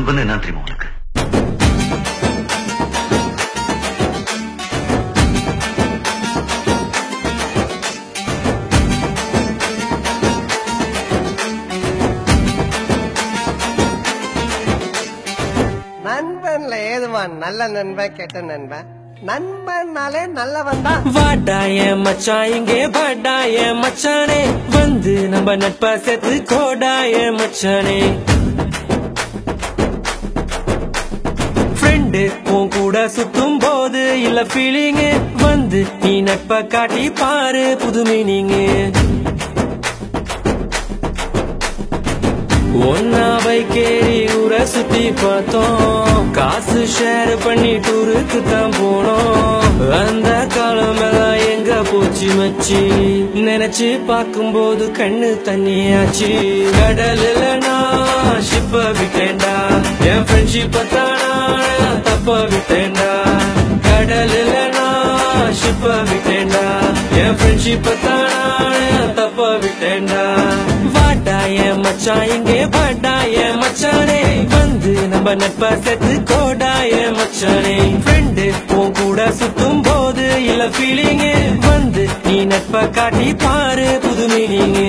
நண்பன் என்ன தெரியுமா உனக்கு? நண்பன்ல ஏதுவான் நல்ல நண்பன் கெட்ட நண்பன். நண்பன்னாலே நல்லவன் தான். வாடாய மச்சான் இங்கே வாடாய மச்சானே, வந்து நம்ம நட்பா சேர்த்து கோடாய மச்சானே. ஃப்ரெண்டு உன் கூட சுத்தும் போது இல்ல ஃபீலிங், வந்து நீ நட்பா காட்டி பாரு புது மீனிங். ஒன்னா பைக்கேறி ஊரை சுத்தி பார்த்தோம், காசு ஷேர் பண்ணி டூருக்கு தான் போனோம். அந்த காலம் எல்லாம் எங்க போச்சு மச்சி, நினைச்சு பார்க்கும்போது கண்ணு தண்ணியாச்சு. கடல்ல நான் ஷிப்ப விட்டேன்டா, என் ஃப்ரெண்ட்ஷிப்ப தானா தப்ப விட்டேன்டா. கடல்ல நான் ஷிப்ப விட்டேன்டா, என் ஃப்ரெண்ட்ஷிப்ப தானா தப்ப விட்டேன்டா. வாடாய மச்சான் இங்கே வாடாய மச்சானே, வந்து நம்ம நட்பா சேர்த்து கோடாய மச்சானே. ஃப்ரெண்டு உன் கூட சுத்தும் போது இல்ல ஃபீலிங், வந்து நீ நட்பா காட்டி பாரு புது மீனிங்.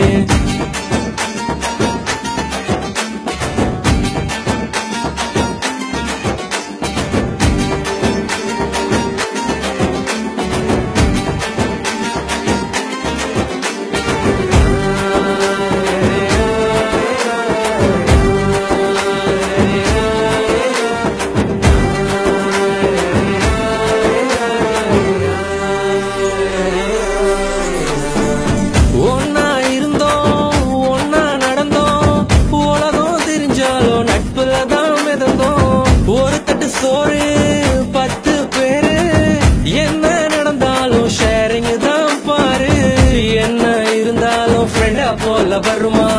சோறு 10 பேரு, என்ன நடந்தாலும் ஷேரிங் தான் பாரு. என்ன இருந்தாலும் ஃப்ரெண்டா போல வருமா,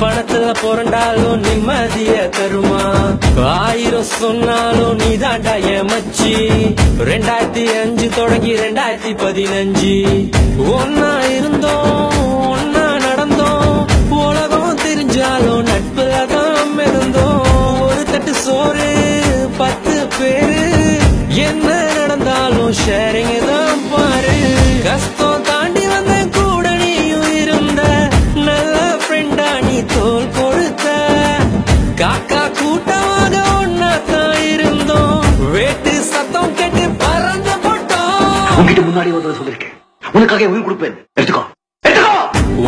பணத்துல புரண்டாலும் நிம்மதிய தருமா. 1000 சொன்னாலும் நீ தாண்டா என் மச்சி. 2005 தொடங்கி 2015 ஒன்னா இருந்தோம் ஒன்னா நடந்தோம். உலகம் தெரிஞ்சாலும் நட்புல தான் இருந்தோம். ஒரு தட்டு சோறு 10 பேரு, என்ன நடந்தாலும் ஷேரிங் தான் பாரு. கஷ்டம் தாண்டி வந்த கூட நீயும் இருந்த, நல்ல ஃப்ரெண்டா நீ தோல் கொடுத்த. காக்கா கூட்டமாக ஒன்னா தான் இருந்தோம், வேட்டு சத்தம் கேட்டு பறந்து போட்டோம். உன்கிட்ட முன்னாடி ஒரு சொல்லிருக்கேன், உனக்காக உயிர் கொடுப்பேன், எடுத்துக்கோ.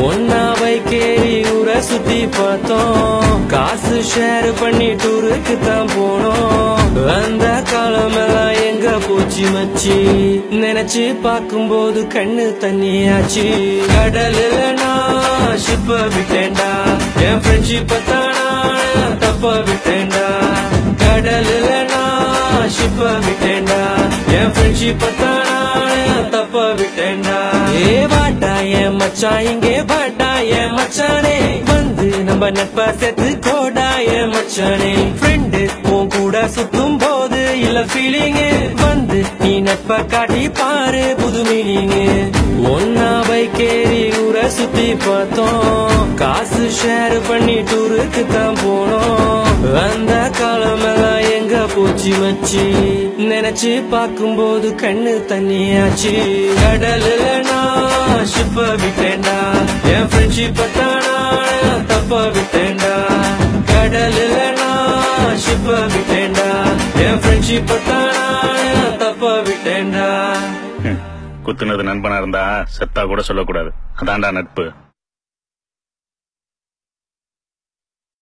ஒன்னா பைக்கேறி ஊரை சுத்தி பார்த்தோம், காசு ஷேர் பண்ணி டூருக்கு தான் போனோம். அந்த காலம் எல்லாம் எங்க போச்சு மச்சி, நினைச்சு பார்க்கும்போது கண்ணு தண்ணியாச்சு. கடல்ல நான் ஷிப்ப விட்டேன்டா, என் ஃப்ரெண்ட்ஷிப்ப தானா தப்ப விட்டேன்டா. கடல்ல நான் ஷிப்ப விட்டேன்டா, என் ஃப்ரெண்ட்ஷிப்ப தானா தப்ப விட்டேன்டா. ஏ வாடாய மச்சான் இங்கே வாடாய மச்சானே, வந்து நம்ம நட்பா சேர்த்து கோடாய மச்சானே. ஃப்ரெண்டு உன் கூட சுத்தும் போது இல்ல ஃபீலிங், வந்து நீ நட்பா காட்டி பாரு புது மீனிங். ஒன்னா பைக்கேறி ஊரை சுத்தி பார்த்தோம், காசு ஷேர் பண்ணி டூருக்கு தான் போனோம். அந்த காலம் எல்லாம் எங்க போச்சு மச்சி, நினைச்சு பார்க்கும்போது கண்ணு தண்ணியாச்சு. கடல்ல நான் ஷிப்ப விட்டேன்டா, என் ஃப்ரெண்ட்ஷிப்ப தானா தப்ப விட்டேன்டா. கடல்ல நான் ஷிப்ப விட்டேன்டா, என் ஃப்ரெண்ட்ஷிப்ப தானா தப்ப விட்டேன்டா. குத்துனது நண்பனா இருந்தா செத்தா கூட சொல்லக்கூடாது, அதான்டா நட்பு.